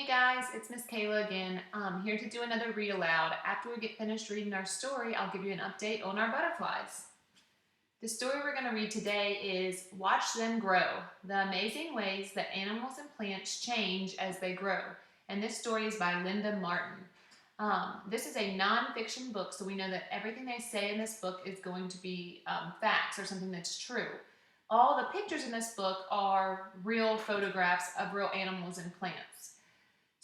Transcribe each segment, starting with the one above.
Hey guys, it's Miss Kayla again. I'm here to do another read aloud. After we get finished reading our story, I'll give you an update on our butterflies. The story we're going to read today is Watch Them Grow, the amazing ways that animals and plants change as they grow. And this story is by Linda Martin. This is a nonfiction book, so we know that everything they say in this book is going to be facts or something that's true. All the pictures in this book are real photographs of real animals and plants.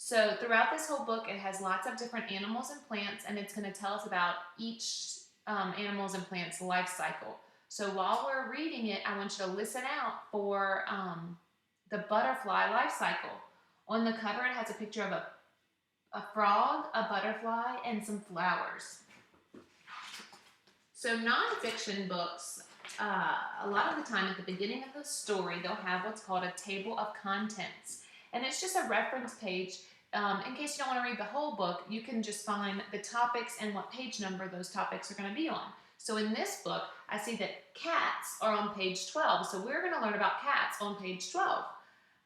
So throughout this whole book, it has lots of different animals and plants, and it's going to tell us about each animals and plants life cycle. So while we're reading it, I want you to listen out for the butterfly life cycle. On the cover, it has a picture of a frog, a butterfly, and some flowers. So nonfiction books, a lot of the time at the beginning of the story, they'll have what's called a table of contents. And it's just a reference page. In case you don't want to read the whole book, you can just find the topics and what page number those topics are going to be on. So in this book, I see that cats are on page 12. So we're going to learn about cats on page 12.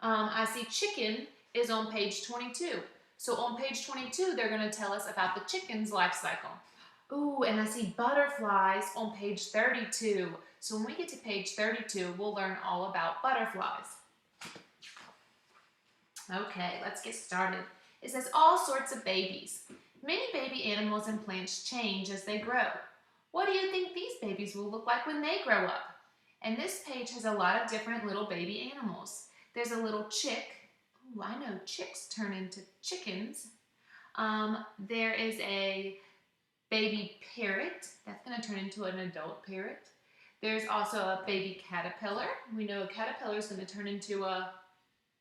I see chicken is on page 22. So on page 22, they're going to tell us about the chicken's life cycle. Ooh, and I see butterflies on page 32. So when we get to page 32, we'll learn all about butterflies. Okay, let's get started. It says all sorts of babies. Many baby animals and plants change as they grow. What do you think these babies will look like when they grow up? And this page has a lot of different little baby animals. There's a little chick. Ooh, I know chicks turn into chickens. There is a baby parrot. That's going to turn into an adult parrot. There's also a baby caterpillar. We know a caterpillar is going to turn into a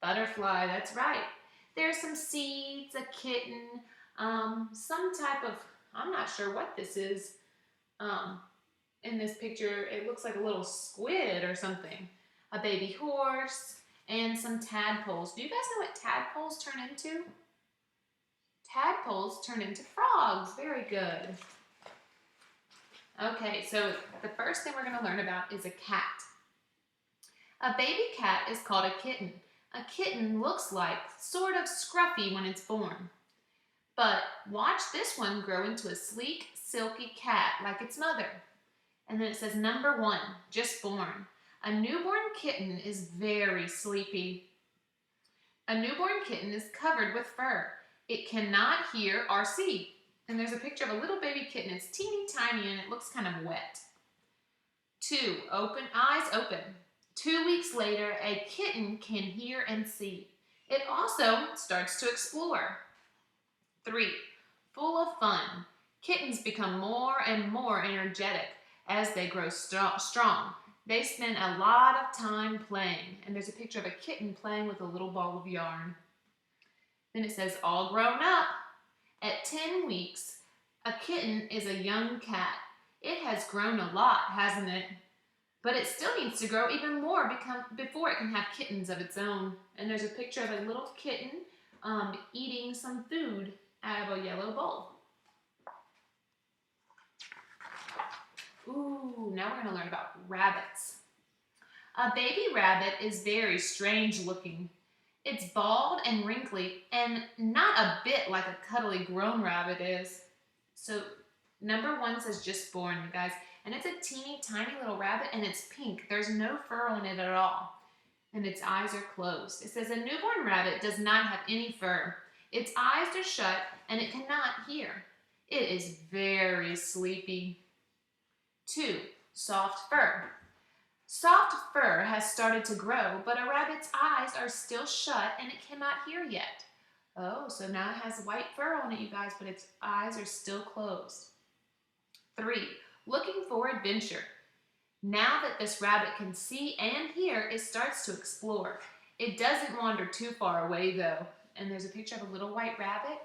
butterfly, that's right. There's some seeds, a kitten, some type of, I'm not sure what this is. In this picture, it looks like a little squid or something. A baby horse, and some tadpoles. Do you guys know what tadpoles turn into? Tadpoles turn into frogs. Very good. Okay, so the first thing we're going to learn about is a cat. A baby cat is called a kitten. A kitten looks like sort of scruffy when it's born. But watch this one grow into a sleek, silky cat like its mother. And then it says number 1, just born. A newborn kitten is very sleepy. A newborn kitten is covered with fur. It cannot hear or see. And there's a picture of a little baby kitten. It's teeny tiny and it looks kind of wet. 2, eyes open. 2 weeks later, a kitten can hear and see. It also starts to explore. 3, full of fun. Kittens become more and more energetic as they grow strong. They spend a lot of time playing. And there's a picture of a kitten playing with a little ball of yarn. Then it says, all grown up. At 10 weeks, a kitten is a young cat. It has grown a lot, hasn't it? But it still needs to grow even more before it can have kittens of its own. And there's a picture of a little kitten eating some food out of a yellow bowl. Ooh, now we're going to learn about rabbits. A baby rabbit is very strange looking. It's bald and wrinkly and not a bit like a cuddly grown rabbit is. So number 1 says just born, you guys. And it's a teeny tiny little rabbit and it's pink. There's no fur on it at all. And its eyes are closed. It says a newborn rabbit does not have any fur. Its eyes are shut and it cannot hear. It is very sleepy. 2, soft fur. Soft fur has started to grow, but a rabbit's eyes are still shut and it cannot hear yet. Oh, so now it has white fur on it, you guys, but its eyes are still closed. 3, looking for adventure. Now that this rabbit can see and hear, it starts to explore. It doesn't wander too far away though. And there's a picture of a little white rabbit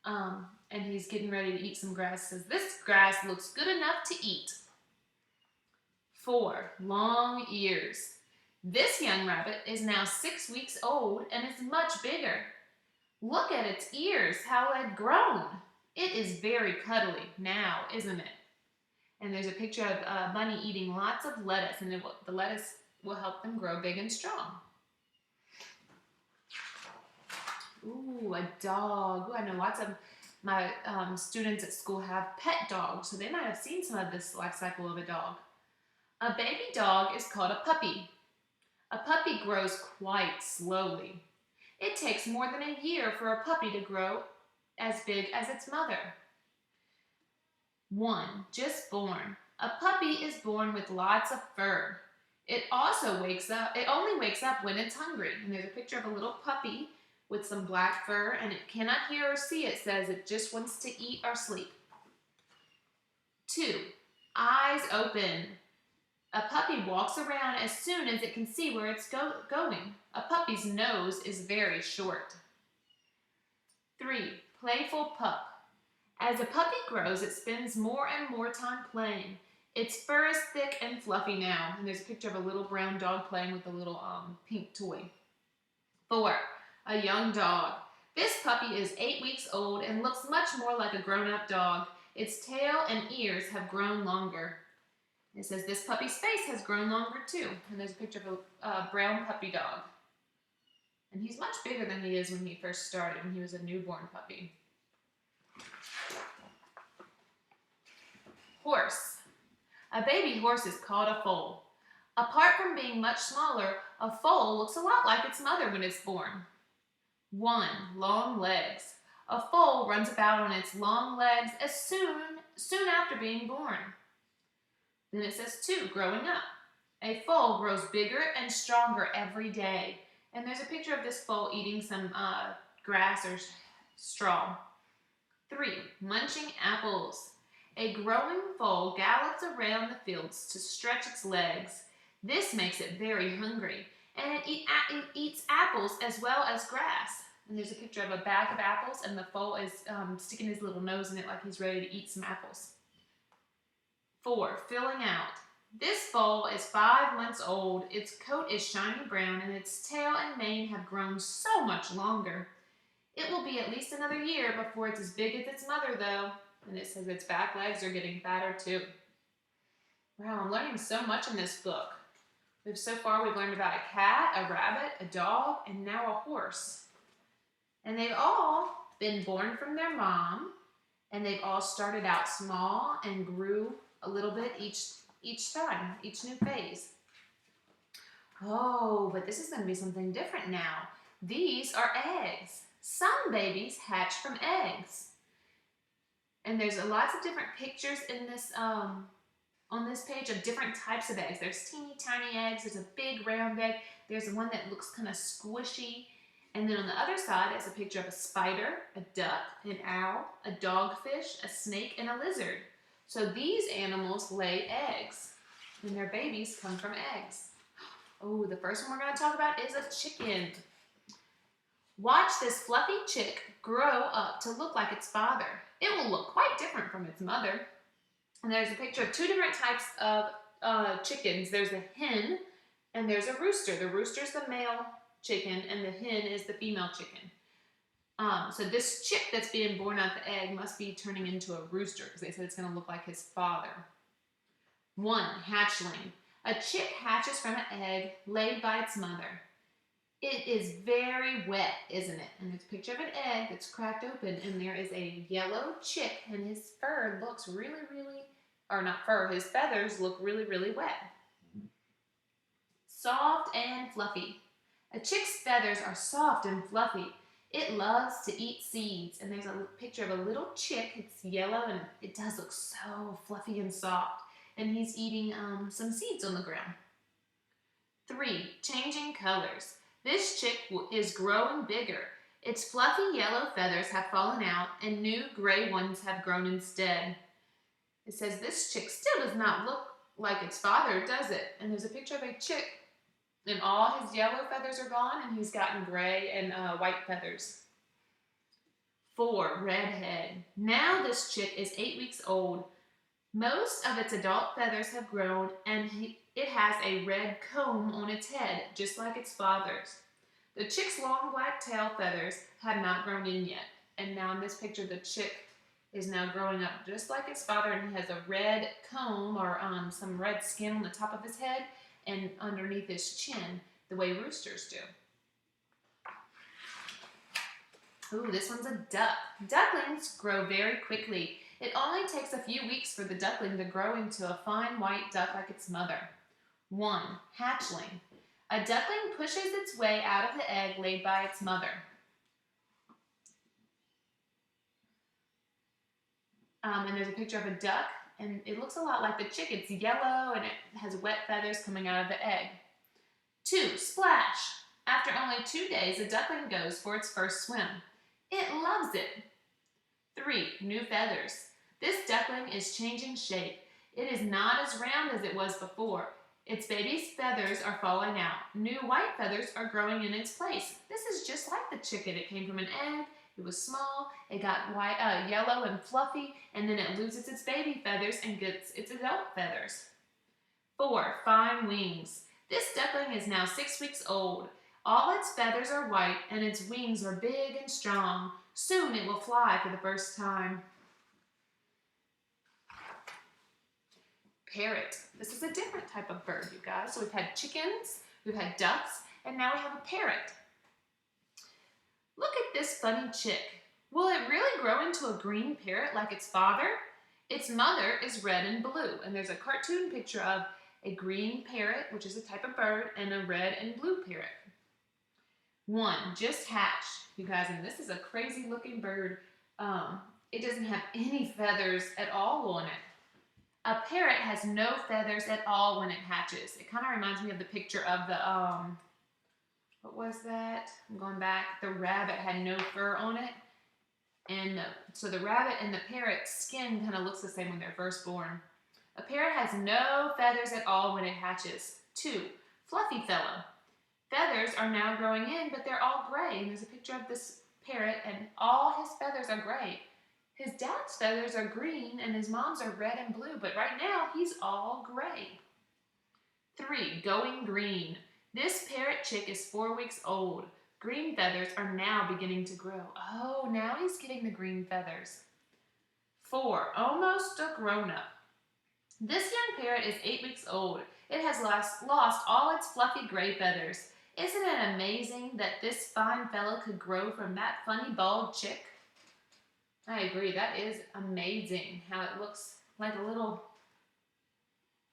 and he's getting ready to eat some grass. It says, this grass looks good enough to eat. 4, long ears. This young rabbit is now 6 weeks old and is much bigger. Look at its ears, how it had grown. It is very cuddly now, isn't it? And there's a picture of a bunny eating lots of lettuce, and the lettuce will help them grow big and strong. Ooh, a dog. Ooh, I know lots of my students at school have pet dogs, so they might have seen some of this life cycle of a dog. A baby dog is called a puppy. A puppy grows quite slowly. It takes more than a year for a puppy to grow as big as its mother. 1. Just born. A puppy is born with lots of fur. It only wakes up when it's hungry. And there's a picture of a little puppy with some black fur, and it cannot hear or see. It says it just wants to eat or sleep. 2. Eyes open. A puppy walks around as soon as it can see where it's going. A puppy's nose is very short. 3. Playful pup. As a puppy grows, it spends more and more time playing. Its fur is thick and fluffy now. And there's a picture of a little brown dog playing with a little pink toy. 4. A young dog. This puppy is 8 weeks old and looks much more like a grown-up dog. Its tail and ears have grown longer. It says this puppy's face has grown longer too. And there's a picture of a brown puppy dog. And he's much bigger than he is when he first started, when he was a newborn puppy. Horse. A baby horse is called a foal. Apart from being much smaller, a foal looks a lot like its mother when it's born. 1. Long legs. A foal runs about on its long legs as soon after being born. Then it says 2. Growing up. A foal grows bigger and stronger every day. And there's a picture of this foal eating some grass or straw. 3. Munching apples. A growing foal gallops around the fields to stretch its legs. This makes it very hungry, and it eats apples as well as grass. And there's a picture of a bag of apples, and the foal is sticking his little nose in it like he's ready to eat some apples. 4. Filling out. This foal is 5 months old. Its coat is shiny brown, and its tail and mane have grown so much longer. It will be at least another year before it's as big as its mother, though. And it says its back legs are getting fatter too. Wow, I'm learning so much in this book. So far we've learned about a cat, a rabbit, a dog, and now a horse. And they've all been born from their mom, and they've all started out small and grew a little bit each time, each new phase. Oh, but this is going to be something different now. These are eggs. Some babies hatch from eggs. And there's lots of different pictures in this on this page of different types of eggs. There's teeny tiny eggs. There's a big round egg. There's one that looks kind of squishy. And then on the other side is a picture of a spider, a duck, an owl, a dogfish, a snake, and a lizard. So these animals lay eggs, and their babies come from eggs. Oh, the first one we're going to talk about is a chicken. Watch this fluffy chick grow up to look like its father. It will look quite different from its mother. And there's a picture of 2 different types of chickens. There's a hen and there's a rooster. The rooster is the male chicken and the hen is the female chicken. So this chick that's being born out the egg must be turning into a rooster because they said it's going to look like his father. 1. Hatchling. A chick hatches from an egg laid by its mother. It is very wet, isn't it? And there's a picture of an egg that's cracked open, and there is a yellow chick, and his fur looks his feathers look really, really wet. Soft and fluffy. A chick's feathers are soft and fluffy. It loves to eat seeds, and there's a picture of a little chick. It's yellow, and it does look so fluffy and soft, and he's eating some seeds on the ground. 3. Changing colors. This chick is growing bigger. Its fluffy yellow feathers have fallen out and new gray ones have grown instead. It says this chick still does not look like its father, does it? And there's a picture of a chick and all his yellow feathers are gone and he's gotten gray and white feathers. 4. Redhead. Now this chick is 8 weeks old. Most of its adult feathers have grown and it has a red comb on its head, just like its father's. The chick's long black tail feathers have not grown in yet. And now in this picture, the chick is now growing up just like its father, and he has a red comb or some red skin on the top of his head and underneath his chin, the way roosters do. Ooh, this one's a duck. Ducklings grow very quickly. It only takes a few weeks for the duckling to grow into a fine white duck like its mother. 1. Hatchling. A duckling pushes its way out of the egg laid by its mother. And there's a picture of a duck, and it looks a lot like the chick. It's yellow, and it has wet feathers coming out of the egg. 2. Splash. After only 2 days, a duckling goes for its first swim. It loves it. 3. New feathers. This duckling is changing shape. It is not as round as it was before. Its baby's feathers are falling out. New white feathers are growing in its place. This is just like the chicken. It came from an egg. It was small. It got yellow and fluffy, and then it loses its baby feathers and gets its adult feathers. 4. Fine wings. This duckling is now 6 weeks old. All its feathers are white, and its wings are big and strong. Soon it will fly for the first time. Parrot. This is a different type of bird, you guys. So we've had chickens, we've had ducks, and now we have a parrot. Look at this funny chick. Will it really grow into a green parrot like its father? Its mother is red and blue, and there's a cartoon picture of a green parrot, which is a type of bird, and a red and blue parrot. 1. Just hatched, you guys, and this is a crazy looking bird. It doesn't have any feathers at all on it. A parrot has no feathers at all when it hatches. It kind of reminds me of the picture of the, what was that? I'm going back. The rabbit had no fur on it. And so the rabbit and the parrot's skin kind of looks the same when they're first born. A parrot has no feathers at all when it hatches. 2. Fluffy fellow. Feathers are now growing in, but they're all gray. And there's a picture of this parrot, and all his feathers are gray. His dad's feathers are green, and his mom's are red and blue, but right now he's all gray. 3. Going green. This parrot chick is 4 weeks old. Green feathers are now beginning to grow. Oh, now he's getting the green feathers. 4. Almost a grown-up. This young parrot is 8 weeks old. It has lost all its fluffy gray feathers. Isn't it amazing that this fine fellow could grow from that funny bald chick? I agree, that is amazing how it looks like a little,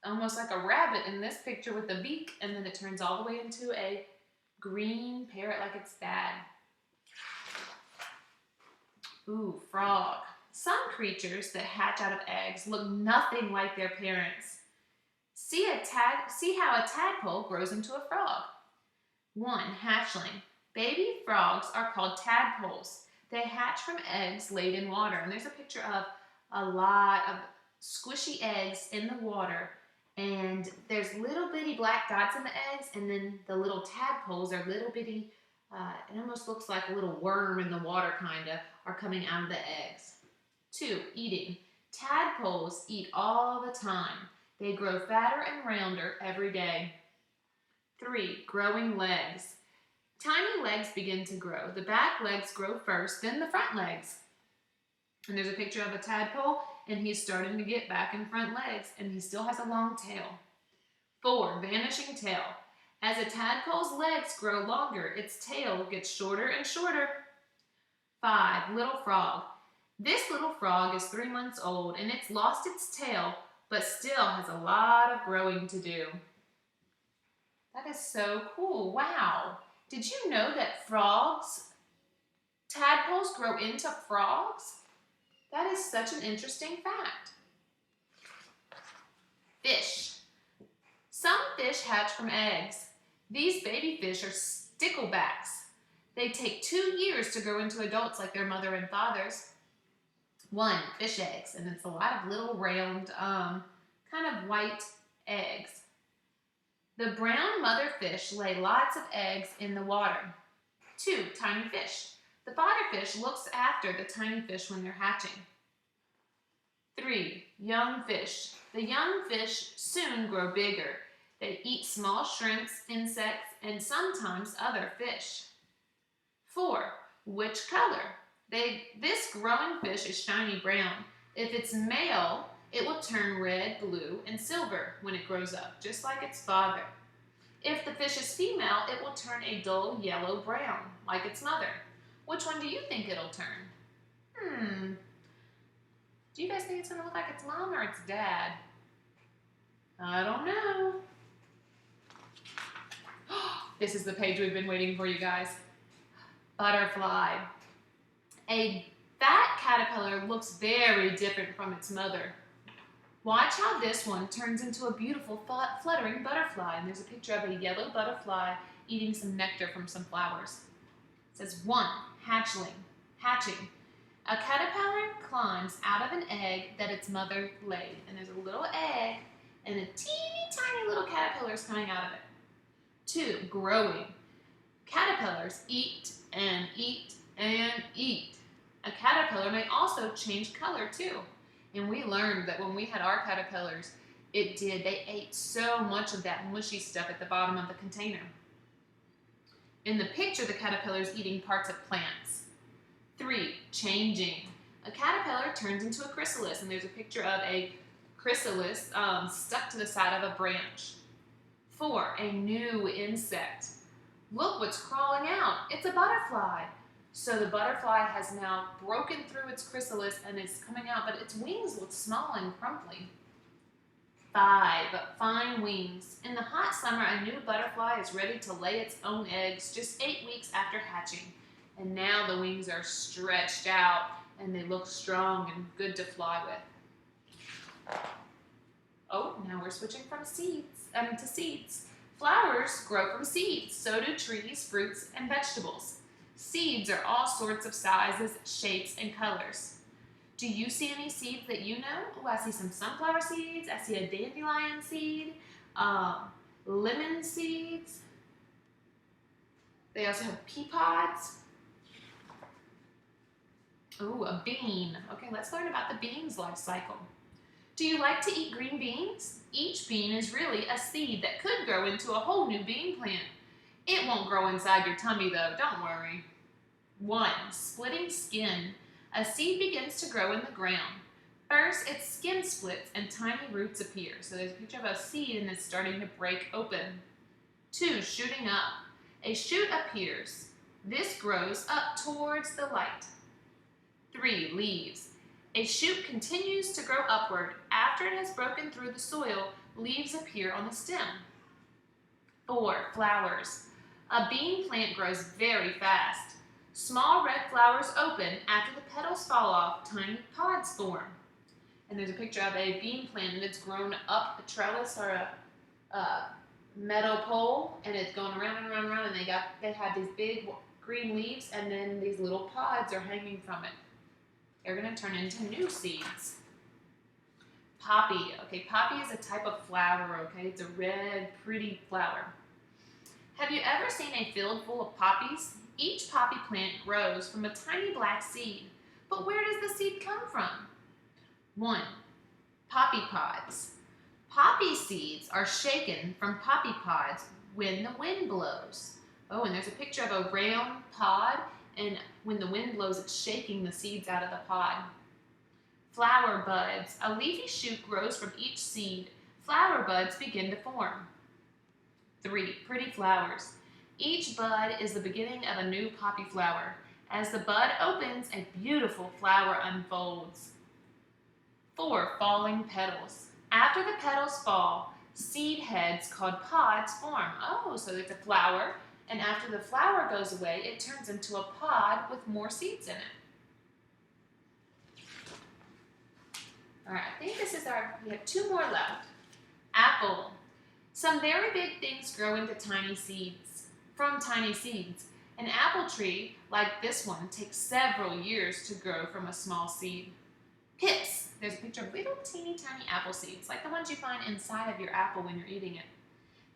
almost like a rabbit in this picture with the beak, and then it turns all the way into a green parrot like its dad. Ooh, frog. Some creatures that hatch out of eggs look nothing like their parents. See how a tadpole grows into a frog. 1. Hatchling. Baby frogs are called tadpoles. They hatch from eggs laid in water. And there's a picture of a lot of squishy eggs in the water. And there's little bitty black dots in the eggs. And then the little tadpoles are little bitty, it almost looks like a little worm in the water kind of, are coming out of the eggs. 2. Eating. Tadpoles eat all the time. They grow fatter and rounder every day. 3. Growing legs. Tiny legs begin to grow. The back legs grow first, then the front legs. And there's a picture of a tadpole, and he's starting to get back and front legs, and he still has a long tail. 4. Vanishing tail. As a tadpole's legs grow longer, its tail gets shorter and shorter. 5. Little frog. This little frog is 3 months old, and it's lost its tail, but still has a lot of growing to do. That is so cool. Wow. Did you know that tadpoles grow into frogs? That is such an interesting fact. Fish. Some fish hatch from eggs. These baby fish are sticklebacks. They take 2 years to grow into adults like their mother and fathers. 1. Fish eggs, and it's a lot of little round, kind of white eggs. The brown mother fish lay lots of eggs in the water. 2. Tiny fish. The father fish looks after the tiny fish when they're hatching. 3. Young fish. The young fish soon grow bigger. They eat small shrimps, insects, and sometimes other fish. 4. Which color? This growing fish is shiny brown. If it's male, it will turn red, blue, and silver when it grows up, just like its father. If the fish is female, it will turn a dull yellow-brown, like its mother. Which one do you think it'll turn? Do you guys think it's going to look like its mom or its dad? I don't know. This is the page we've been waiting for, you guys. Butterfly. A fat caterpillar looks very different from its mother. Watch how this one turns into a beautiful fluttering butterfly. And there's a picture of a yellow butterfly eating some nectar from some flowers. It says 1, hatching. A caterpillar climbs out of an egg that its mother laid. And there's a little egg and a teeny tiny little caterpillar is coming out of it. 2, growing. Caterpillars eat and eat and eat. A caterpillar may also change color too. And we learned that when we had our caterpillars, they ate so much of that mushy stuff at the bottom of the container. In the picture, the caterpillar is eating parts of plants. 3, changing. A caterpillar turns into a chrysalis, and there's a picture of a chrysalis stuck to the side of a branch. 4, a new insect. Look what's crawling out. It's a butterfly. So the butterfly has now broken through its chrysalis and is coming out, but its wings look small and crumply. 5, fine wings. In the hot summer, a new butterfly is ready to lay its own eggs just 8 weeks after hatching. And now the wings are stretched out and they look strong and good to fly with. Oh, now we're switching from to seeds. Flowers grow from seeds. So do trees, fruits, and vegetables. Seeds are all sorts of sizes, shapes, and colors. Do you see any seeds that you know? Oh, I see some sunflower seeds. I see a dandelion seed, lemon seeds. They also have pea pods. Oh, a bean. Okay, let's learn about the bean's life cycle. Do you like to eat green beans? Each bean is really a seed that could grow into a whole new bean plant. It won't grow inside your tummy though, don't worry. 1, splitting skin. A seed begins to grow in the ground. First, its skin splits and tiny roots appear. So there's a picture of a seed and it's starting to break open. 2, shooting up. A shoot appears. This grows up towards the light. 3, leaves. A shoot continues to grow upward. After it has broken through the soil, leaves appear on the stem. 4, flowers. A bean plant grows very fast. Small red flowers open. After the petals fall off, tiny pods form. And there's a picture of a bean plant and it's grown up a trellis or a metal pole, and it's going around and around and around, and they have these big green leaves, and then these little pods are hanging from it. They're going to turn into new seeds. Poppy. Okay, poppy is a type of flower, okay? It's a red, pretty flower. Have you ever seen a field full of poppies? Each poppy plant grows from a tiny black seed. But where does the seed come from? 1, poppy pods. Poppy seeds are shaken from poppy pods when the wind blows. Oh, and there's a picture of a round pod, and when the wind blows, it's shaking the seeds out of the pod. Flower buds. A leafy shoot grows from each seed. Flower buds begin to form. 3, pretty flowers. Each bud is the beginning of a new poppy flower. As the bud opens, a beautiful flower unfolds. 4, falling petals. After the petals fall, seed heads called pods form. Oh, so it's a flower, and after the flower goes away, it turns into a pod with more seeds in it. All right, I think we have 2 more left. Apple. Some very big things grow into tiny seeds, from tiny seeds. An apple tree, like this one, takes several years to grow from a small seed. Pips. There's a picture of little teeny tiny apple seeds, like the ones you find inside of your apple when you're eating it.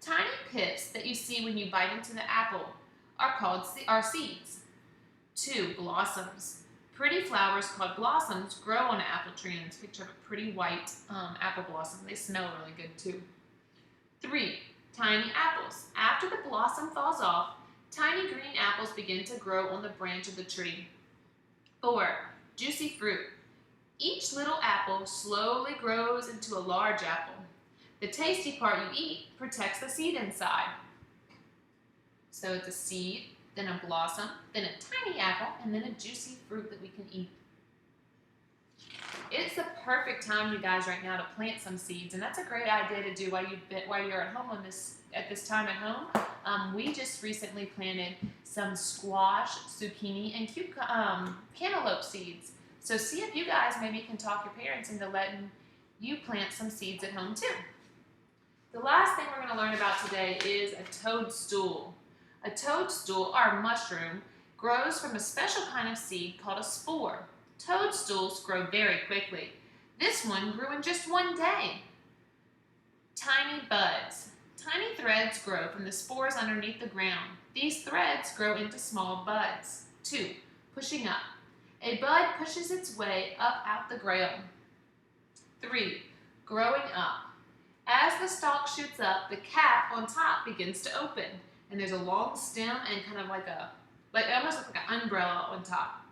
Tiny pips that you see when you bite into the apple are seeds. 2, blossoms. Pretty flowers called blossoms grow on an apple tree, and it's a picture of a pretty white apple blossom. They smell really good too. 3, tiny apples. After the blossom falls off, tiny green apples begin to grow on the branch of the tree. 4, juicy fruit. Each little apple slowly grows into a large apple. The tasty part you eat protects the seed inside. So it's a seed, then a blossom, then a tiny apple, and then a juicy fruit that we can eat. It's the perfect time, you guys, right now to plant some seeds, and that's a great idea to do while you're at home at this time at home. We just recently planted some squash, zucchini, and cantaloupe seeds. So see if you guys maybe can talk your parents into letting you plant some seeds at home too. The last thing we're going to learn about today is a toadstool. A toadstool, or mushroom, grows from a special kind of seed called a spore. Toadstools grow very quickly. This one grew in just one day. Tiny buds. Tiny threads grow from the spores underneath the ground. These threads grow into small buds. 2. Pushing up. A bud pushes its way up out the ground. 3. Growing up. As the stalk shoots up, the cap on top begins to open, and there's a long stem and kind of it almost looks like an umbrella on top.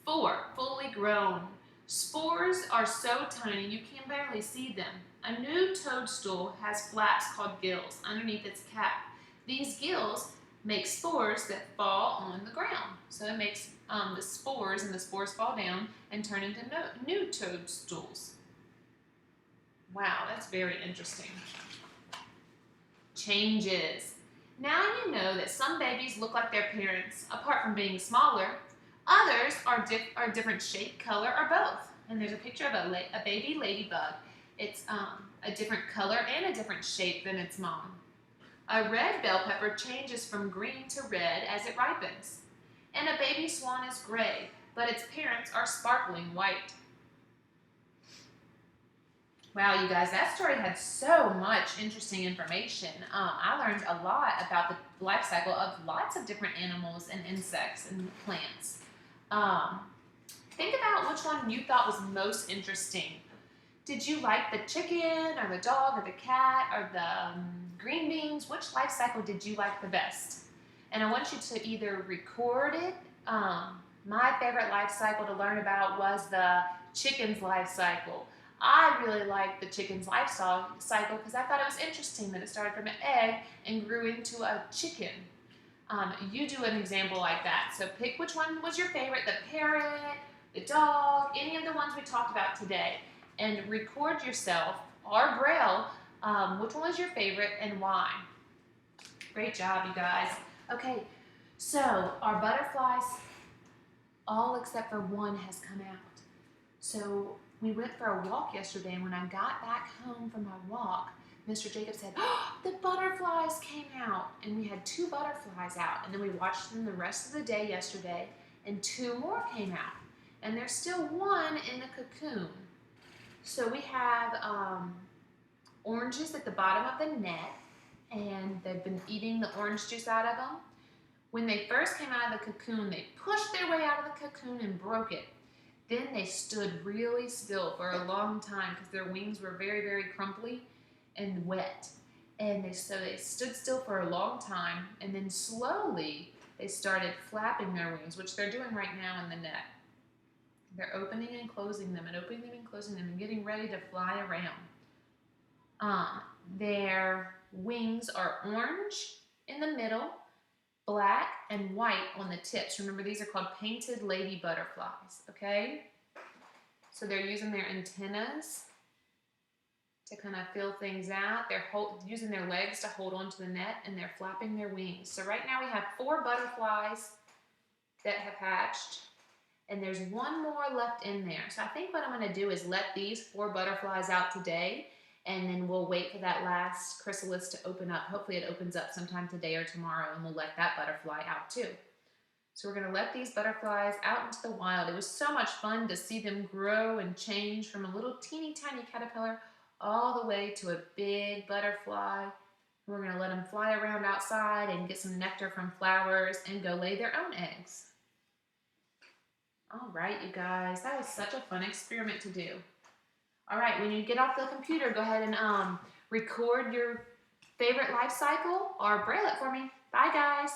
4. Fully grown. Spores are so tiny you can barely see them. A new toadstool has flaps called gills underneath its cap. These gills make spores that fall on the ground. So it makes the spores fall down and turn into new toadstools. Wow, that's very interesting. Changes. Now you know that some babies look like their parents, apart from being smaller. Others are different shape, color, or both. And there's a picture of a baby ladybug. It's a different color and a different shape than its mom. A red bell pepper changes from green to red as it ripens. And a baby swan is gray, but its parents are sparkling white. Wow, you guys, that story had so much interesting information. I learned a lot about the life cycle of lots of different animals and insects and plants. Think about which one you thought was most interesting. Did you like the chicken or the dog or the cat or the green beans? Which life cycle did you like the best? And I want you to either record it. My favorite life cycle to learn about was the chicken's life cycle. I really liked the chicken's life cycle because I thought it was interesting that it started from an egg and grew into a chicken. You do an example like that. So pick which one was your favorite, the parrot, the dog, any of the ones we talked about today, and record yourself or Braille which one was your favorite and why. Great job, you guys. Okay, so our butterflies, all except for one, has come out. So we went for a walk yesterday, and when I got back home from my walk, Mr. Jacob said, "Oh, the butterflies came out." And we had 2 butterflies out. And then we watched them the rest of the day yesterday, and 2 more came out. And there's still 1 in the cocoon. So we have oranges at the bottom of the net, and they've been eating the orange juice out of them. When they first came out of the cocoon, they pushed their way out of the cocoon and broke it. Then they stood really still for a long time because their wings were very, very crumply and wet. And so they stood still for a long time, and then slowly they started flapping their wings, which they're doing right now in the net. They're opening and closing them and opening them and closing them and getting ready to fly around. Their wings are orange in the middle, black and white on the tips. Remember, these are called painted lady butterflies, okay? So they're using their antennas to kind of feel things out. They're using their legs to hold onto the net, and they're flapping their wings. So right now we have 4 butterflies that have hatched, and there's 1 more left in there. So I think what I'm going to do is let these 4 butterflies out today, and then we'll wait for that last chrysalis to open up. Hopefully it opens up sometime today or tomorrow, and we'll let that butterfly out too. So we're going to let these butterflies out into the wild. It was so much fun to see them grow and change from a little teeny tiny caterpillar all the way to a big butterfly. We're going to let them fly around outside and get some nectar from flowers and go lay their own eggs. All right, you guys, that was such a fun experiment to do. All right, when you get off the computer, go ahead and record your favorite life cycle or braille it for me. Bye, guys.